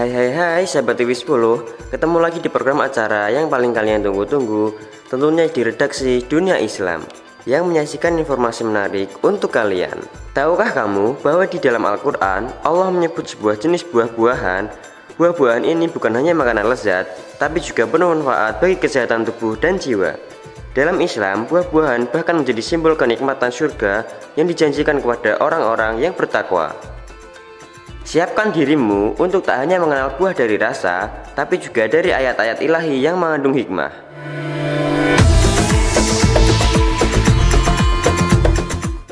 Hai sahabat TV10, ketemu lagi di program acara yang paling kalian tunggu-tunggu, tentunya di redaksi Dunia Islam yang menyajikan informasi menarik untuk kalian. Tahukah kamu bahwa di dalam Al-Quran Allah menyebut sebuah jenis buah-buahan? Buah-buahan ini bukan hanya makanan lezat, tapi juga penuh manfaat bagi kesehatan tubuh dan jiwa. Dalam Islam, buah-buahan bahkan menjadi simbol kenikmatan surga yang dijanjikan kepada orang-orang yang bertakwa. Siapkan dirimu untuk tak hanya mengenal buah dari rasa, tapi juga dari ayat-ayat ilahi yang mengandung hikmah.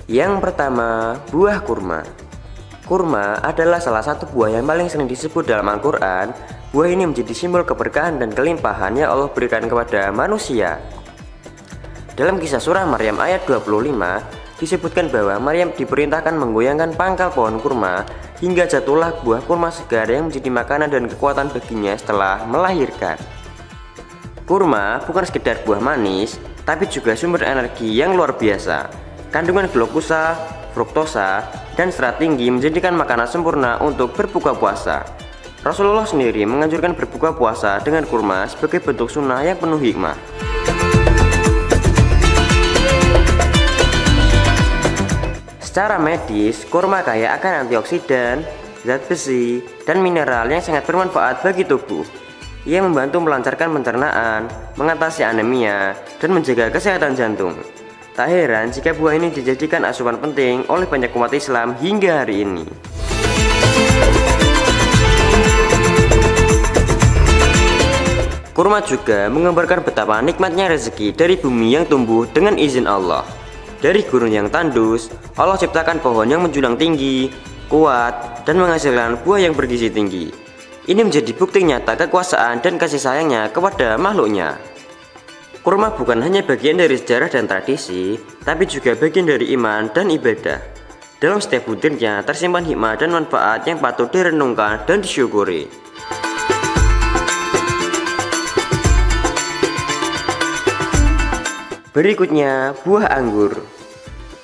Yang pertama, buah kurma. Kurma adalah salah satu buah yang paling sering disebut dalam Al-Quran. Buah ini menjadi simbol keberkahan dan kelimpahan yang Allah berikan kepada manusia. Dalam kisah surah Maryam ayat 25, disebutkan bahwa Maryam diperintahkan menggoyangkan pangkal pohon kurma hingga jatuhlah buah kurma segar yang menjadi makanan dan kekuatan baginya setelah melahirkan. Kurma bukan sekedar buah manis, tapi juga sumber energi yang luar biasa. Kandungan glukosa, fruktosa, dan serat tinggi menjadikan makanan sempurna untuk berbuka puasa. Rasulullah sendiri menganjurkan berbuka puasa dengan kurma sebagai bentuk sunnah yang penuh hikmah. Secara medis, kurma kaya akan antioksidan, zat besi, dan mineral yang sangat bermanfaat bagi tubuh. Ia membantu melancarkan pencernaan, mengatasi anemia, dan menjaga kesehatan jantung. Tak heran jika buah ini dijadikan asupan penting oleh banyak umat Islam hingga hari ini. Kurma juga menggambarkan betapa nikmatnya rezeki dari bumi yang tumbuh dengan izin Allah. Dari gurun yang tandus, Allah ciptakan pohon yang menjulang tinggi, kuat, dan menghasilkan buah yang bergizi tinggi. Ini menjadi bukti nyata kekuasaan dan kasih sayangnya kepada makhluknya. Kurma bukan hanya bagian dari sejarah dan tradisi, tapi juga bagian dari iman dan ibadah. Dalam setiap butirnya tersimpan hikmah dan manfaat yang patut direnungkan dan disyukuri. Berikutnya, buah anggur.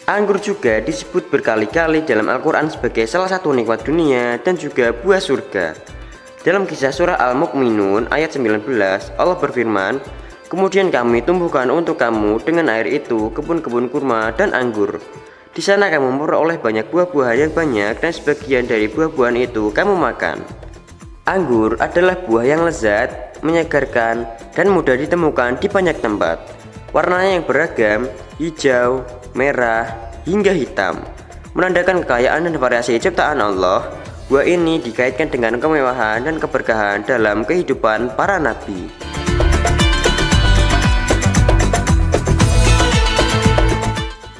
Anggur juga disebut berkali-kali dalam Al-Quran sebagai salah satu nikmat dunia dan juga buah surga. Dalam kisah surah Al-Mu'minun ayat 19, Allah berfirman, "Kemudian kami tumbuhkan untuk kamu dengan air itu kebun-kebun kurma dan anggur. Di sana kamu memperoleh banyak buah-buahan yang banyak dan sebagian dari buah-buahan itu kamu makan." Anggur adalah buah yang lezat, menyegarkan, dan mudah ditemukan di banyak tempat. Warnanya yang beragam, hijau, merah, hingga hitam, menandakan kekayaan dan variasi ciptaan Allah. Buah ini dikaitkan dengan kemewahan dan keberkahan dalam kehidupan para nabi.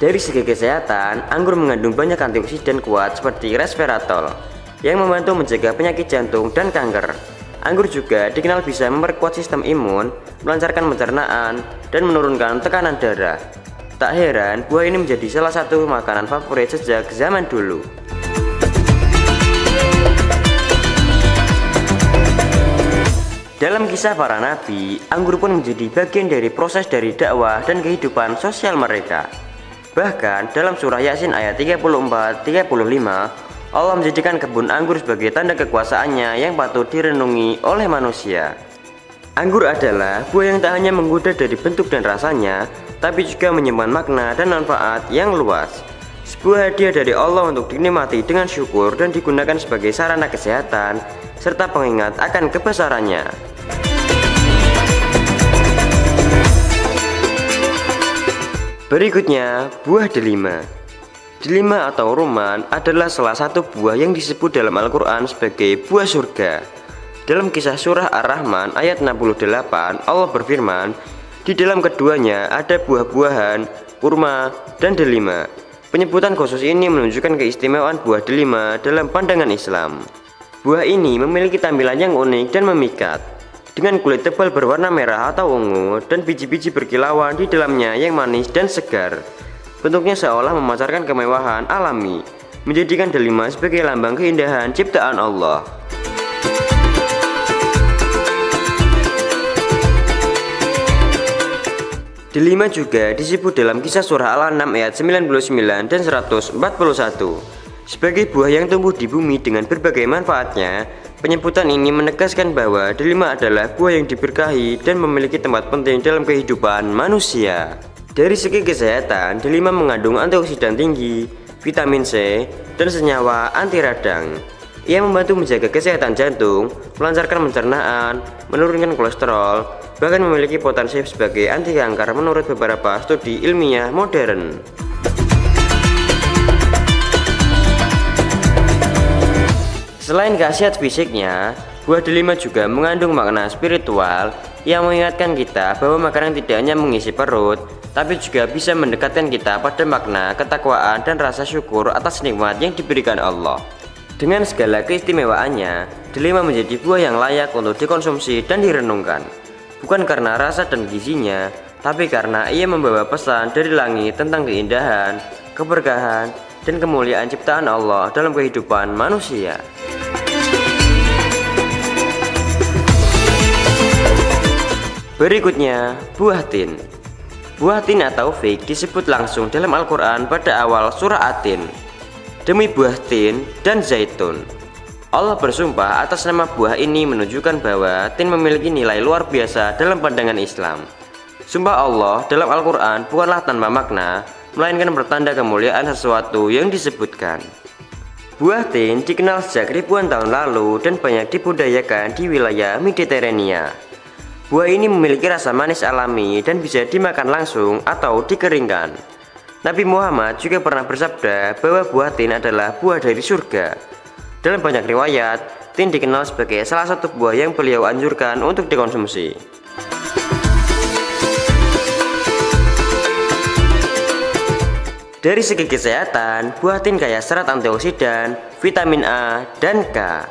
Dari segi kesehatan, anggur mengandung banyak antioksidan kuat seperti resveratrol yang membantu mencegah penyakit jantung dan kanker. Anggur juga dikenal bisa memperkuat sistem imun, melancarkan pencernaan, dan menurunkan tekanan darah. Tak heran, buah ini menjadi salah satu makanan favorit sejak zaman dulu. Dalam kisah para nabi, anggur pun menjadi bagian dari proses dari dakwah dan kehidupan sosial mereka. Bahkan dalam surah Yasin ayat 34-35, Allah menjadikan kebun anggur sebagai tanda kekuasaannya yang patut direnungi oleh manusia. Anggur adalah buah yang tak hanya menggoda dari bentuk dan rasanya, tapi juga menyimpan makna dan manfaat yang luas. Sebuah hadiah dari Allah untuk dinikmati dengan syukur dan digunakan sebagai sarana kesehatan, serta pengingat akan kebesarannya. Berikutnya, buah delima. Delima atau rumman adalah salah satu buah yang disebut dalam Al-Quran sebagai buah surga. Dalam kisah surah Ar-Rahman ayat 68, Allah berfirman, "Di dalam keduanya ada buah-buahan, kurma, dan delima." Penyebutan khusus ini menunjukkan keistimewaan buah delima dalam pandangan Islam. Buah ini memiliki tampilan yang unik dan memikat, dengan kulit tebal berwarna merah atau ungu dan biji-biji berkilauan di dalamnya yang manis dan segar. Bentuknya seolah memancarkan kemewahan alami, menjadikan delima sebagai lambang keindahan ciptaan Allah. Delima juga disebut dalam kisah surah Al-An'am ayat 99 dan 141 sebagai buah yang tumbuh di bumi dengan berbagai manfaatnya. Penyebutan ini menegaskan bahwa delima adalah buah yang diberkahi dan memiliki tempat penting dalam kehidupan manusia. Dari segi kesehatan, delima mengandung antioksidan tinggi, vitamin C, dan senyawa anti radang. Ia membantu menjaga kesehatan jantung, melancarkan pencernaan, menurunkan kolesterol, bahkan memiliki potensi sebagai anti kanker menurut beberapa studi ilmiah modern. Selain khasiat fisiknya, buah delima juga mengandung makna spiritual yang mengingatkan kita bahwa makanan tidak hanya mengisi perut, tapi juga bisa mendekatkan kita pada makna ketakwaan dan rasa syukur atas nikmat yang diberikan Allah. Dengan segala keistimewaannya, delima menjadi buah yang layak untuk dikonsumsi dan direnungkan. Bukan karena rasa dan gizinya, tapi karena ia membawa pesan dari langit tentang keindahan, keberkahan, dan kemuliaan ciptaan Allah dalam kehidupan manusia. Berikutnya, buah tin. Buah tin atau fig disebut langsung dalam Al-Quran pada awal surah At-Tin. Demi buah tin dan zaitun, Allah bersumpah atas nama buah ini menunjukkan bahwa tin memiliki nilai luar biasa dalam pandangan Islam. Sumpah Allah dalam Al-Quran bukanlah tanpa makna, melainkan bertanda kemuliaan sesuatu yang disebutkan. Buah tin dikenal sejak ribuan tahun lalu dan banyak dibudidayakan di wilayah Mediterania. Buah ini memiliki rasa manis alami dan bisa dimakan langsung atau dikeringkan. Nabi Muhammad juga pernah bersabda bahwa buah tin adalah buah dari surga. Dalam banyak riwayat, tin dikenal sebagai salah satu buah yang beliau anjurkan untuk dikonsumsi. Dari segi kesehatan, buah tin kaya serat antioksidan, vitamin A dan K,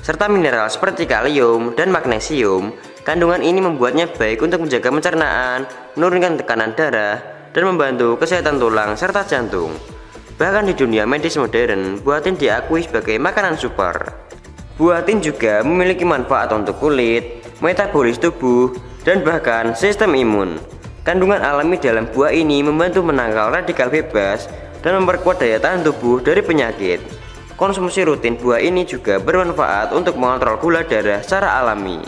serta mineral seperti kalium dan magnesium. Kandungan ini membuatnya baik untuk menjaga pencernaan, menurunkan tekanan darah, dan membantu kesehatan tulang serta jantung. Bahkan di dunia medis modern, buah tin diakui sebagai makanan super. Buah tin juga memiliki manfaat untuk kulit, metabolis tubuh, dan bahkan sistem imun. Kandungan alami dalam buah ini membantu menangkal radikal bebas dan memperkuat daya tahan tubuh dari penyakit. Konsumsi rutin buah ini juga bermanfaat untuk mengontrol gula darah secara alami.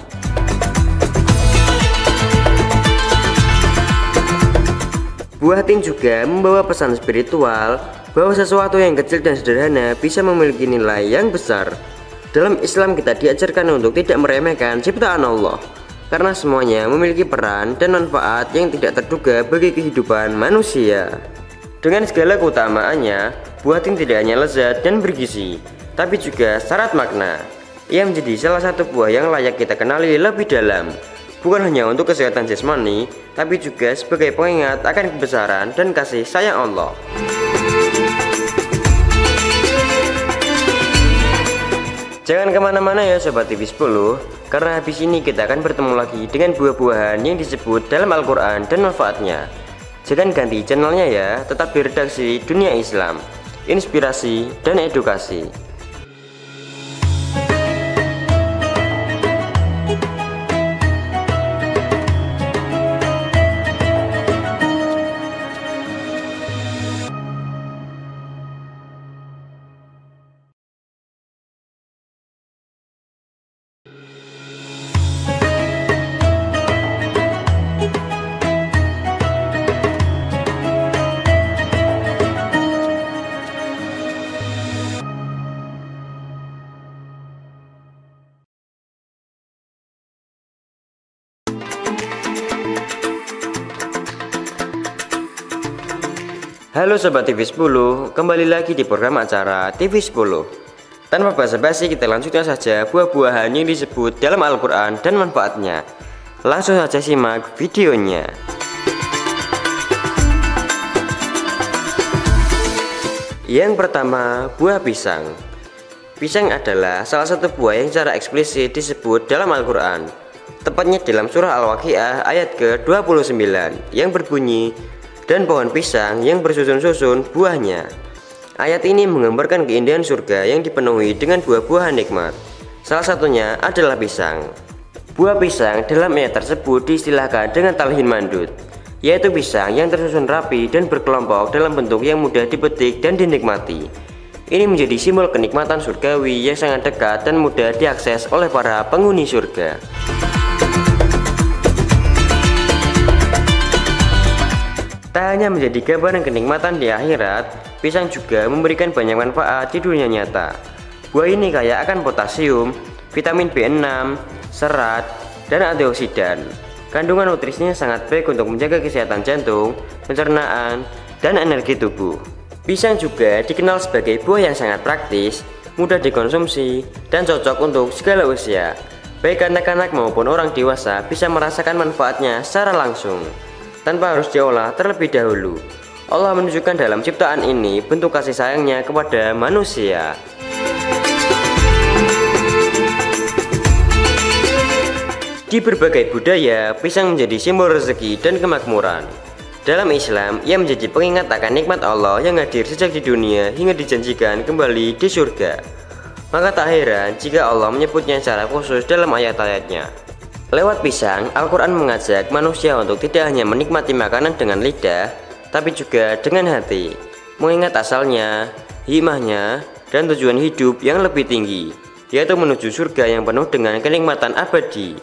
Buah tin juga membawa pesan spiritual bahwa sesuatu yang kecil dan sederhana bisa memiliki nilai yang besar. Dalam Islam kita diajarkan untuk tidak meremehkan ciptaan Allah, karena semuanya memiliki peran dan manfaat yang tidak terduga bagi kehidupan manusia. Dengan segala keutamaannya, buah tin tidak hanya lezat dan bergizi, tapi juga syarat makna. Ia menjadi salah satu buah yang layak kita kenali lebih dalam, bukan hanya untuk kesehatan jasmani, tapi juga sebagai pengingat akan kebesaran dan kasih sayang Allah. Jangan kemana-mana ya Sobat TV 10, karena habis ini kita akan bertemu lagi dengan buah-buahan yang disebut dalam Al-Quran dan manfaatnya. Jangan ganti channelnya ya, tetap di redaksi Dunia Islam, inspirasi dan edukasi. Halo Sobat TV 10, kembali lagi di program acara TV 10. Tanpa basa-basi kita lanjutkan saja buah-buahan yang disebut dalam Al-Quran dan manfaatnya. Langsung saja simak videonya. Yang pertama, buah pisang. Pisang adalah salah satu buah yang secara eksplisit disebut dalam Al-Quran, tepatnya dalam surah Al-Waqiah ayat ke-29 yang berbunyi, dan pohon pisang yang bersusun-susun buahnya. Ayat ini menggambarkan keindahan surga yang dipenuhi dengan buah-buahan nikmat. Salah satunya adalah pisang. Buah pisang dalam ayat tersebut diistilahkan dengan talhin mandud, yaitu pisang yang tersusun rapi dan berkelompok dalam bentuk yang mudah dipetik dan dinikmati. Ini menjadi simbol kenikmatan surgawi yang sangat dekat dan mudah diakses oleh para penghuni surga. Tak hanya menjadi gambaran kenikmatan di akhirat, pisang juga memberikan banyak manfaat di dunia nyata. Buah ini kaya akan potasium, vitamin B6, serat, dan antioksidan. Kandungan nutrisinya sangat baik untuk menjaga kesehatan jantung, pencernaan, dan energi tubuh. Pisang juga dikenal sebagai buah yang sangat praktis, mudah dikonsumsi, dan cocok untuk segala usia. Baik anak-anak maupun orang dewasa bisa merasakan manfaatnya secara langsung, tanpa harus diolah terlebih dahulu. Allah menunjukkan dalam ciptaan ini bentuk kasih sayangnya kepada manusia. Di berbagai budaya, pisang menjadi simbol rezeki dan kemakmuran. Dalam Islam, ia menjadi pengingat akan nikmat Allah yang hadir sejak di dunia hingga dijanjikan kembali di surga. Maka tak heran jika Allah menyebutnya secara khusus dalam ayat-ayatnya. Lewat pisang, Al-Quran mengajak manusia untuk tidak hanya menikmati makanan dengan lidah, tapi juga dengan hati, mengingat asalnya, hikmahnya, dan tujuan hidup yang lebih tinggi, yaitu menuju surga yang penuh dengan kenikmatan abadi.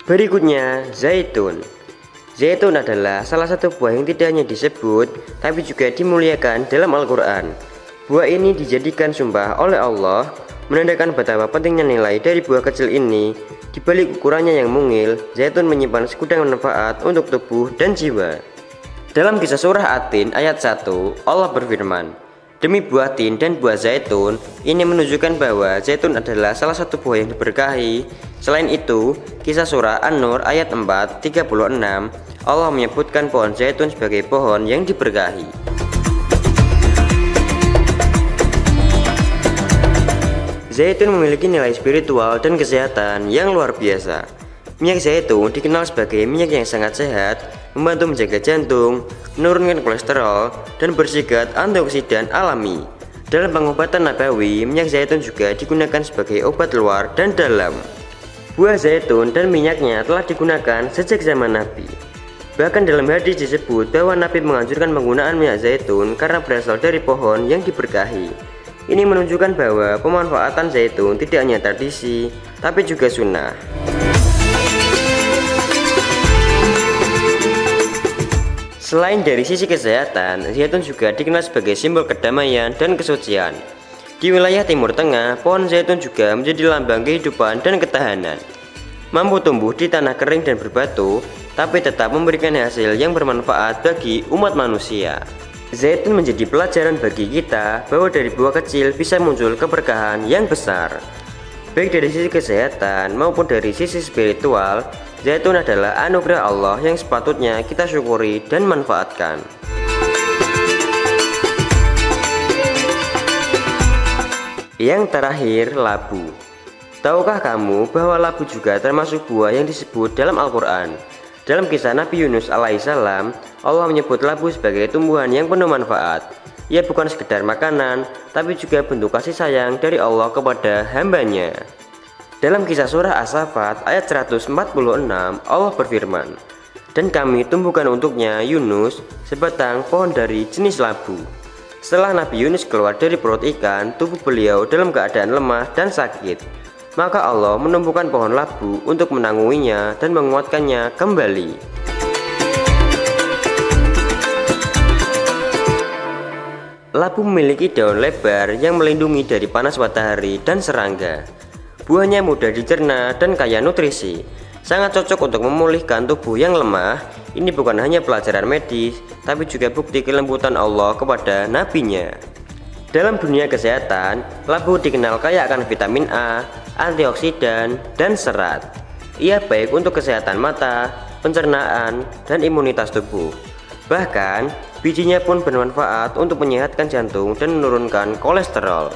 Berikutnya, zaitun. Zaitun adalah salah satu buah yang tidak hanya disebut, tapi juga dimuliakan dalam Al-Quran. Buah ini dijadikan sumpah oleh Allah, menandakan betapa pentingnya nilai dari buah kecil ini. Di balik ukurannya yang mungil, zaitun menyimpan segudang manfaat untuk tubuh dan jiwa. Dalam kisah surah At-Tin ayat 1, Allah berfirman, "Demi buah tin dan buah zaitun, ini menunjukkan bahwa zaitun adalah salah satu buah yang diberkahi." Selain itu, kisah surah An-Nur ayat 4, 36, Allah menyebutkan pohon zaitun sebagai pohon yang diberkahi. Zaitun memiliki nilai spiritual dan kesehatan yang luar biasa. Minyak zaitun dikenal sebagai minyak yang sangat sehat, membantu menjaga jantung, menurunkan kolesterol, dan bersifat antioksidan alami. Dalam pengobatan nabawi, minyak zaitun juga digunakan sebagai obat luar dan dalam. Buah zaitun dan minyaknya telah digunakan sejak zaman Nabi. Bahkan dalam hadis disebut bahwa Nabi menganjurkan penggunaan minyak zaitun karena berasal dari pohon yang diberkahi. Ini menunjukkan bahwa pemanfaatan zaitun tidak hanya tradisi, tapi juga sunnah. Selain dari sisi kesehatan, zaitun juga dikenal sebagai simbol kedamaian dan kesucian. Di wilayah Timur Tengah, pohon zaitun juga menjadi lambang kehidupan dan ketahanan. Mampu tumbuh di tanah kering dan berbatu, tapi tetap memberikan hasil yang bermanfaat bagi umat manusia. Zaitun menjadi pelajaran bagi kita bahwa dari buah kecil bisa muncul keberkahan yang besar. Baik dari sisi kesehatan maupun dari sisi spiritual, zaitun adalah anugerah Allah yang sepatutnya kita syukuri dan manfaatkan. Yang terakhir, labu. Tahukah kamu bahwa labu juga termasuk buah yang disebut dalam Al-Quran? Dalam kisah Nabi Yunus alaihissalam, Allah menyebut labu sebagai tumbuhan yang penuh manfaat. Ia bukan sekedar makanan, tapi juga bentuk kasih sayang dari Allah kepada hambanya. Dalam kisah surah As-Saffat ayat 146, Allah berfirman, "Dan kami tumbuhkan untuknya Yunus sebatang pohon dari jenis labu." Setelah Nabi Yunus keluar dari perut ikan, tubuh beliau dalam keadaan lemah dan sakit. Maka Allah menumbuhkan pohon labu untuk menanggunginya dan menguatkannya kembali. Labu memiliki daun lebar yang melindungi dari panas matahari dan serangga. Buahnya mudah dicerna dan kaya nutrisi. Sangat cocok untuk memulihkan tubuh yang lemah. Ini bukan hanya pelajaran medis, tapi juga bukti kelembutan Allah kepada nabinya. Dalam dunia kesehatan, labu dikenal kaya akan vitamin A, antioksidan, dan serat. Ia baik untuk kesehatan mata, pencernaan, dan imunitas tubuh. Bahkan, bijinya pun bermanfaat untuk menyehatkan jantung dan menurunkan kolesterol.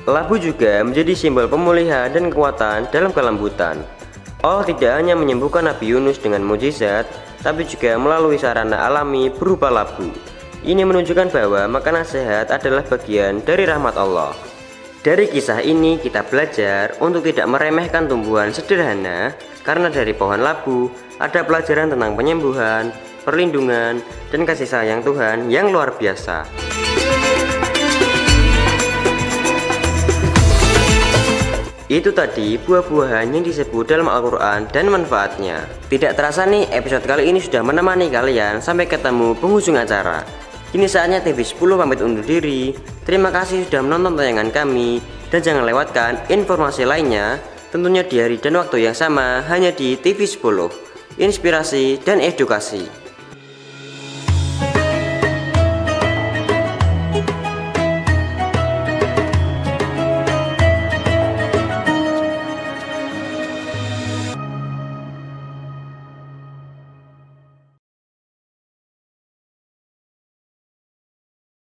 Labu juga menjadi simbol pemulihan dan kekuatan dalam kelembutan. Allah tidak hanya menyembuhkan Nabi Yunus dengan mukjizat, tapi juga melalui sarana alami berupa labu. Ini menunjukkan bahwa makanan sehat adalah bagian dari rahmat Allah. Dari kisah ini kita belajar untuk tidak meremehkan tumbuhan sederhana, karena dari pohon labu ada pelajaran tentang penyembuhan, perlindungan, dan kasih sayang Tuhan yang luar biasa. Itu tadi buah-buahan yang disebut dalam Al-Quran dan manfaatnya. Tidak terasa nih, episode kali ini sudah menemani kalian sampai ketemu penghujung acara. Kini saatnya TV10 pamit undur diri. Terima kasih sudah menonton tayangan kami, dan jangan lewatkan informasi lainnya tentunya di hari dan waktu yang sama hanya di TV10. Inspirasi dan edukasi.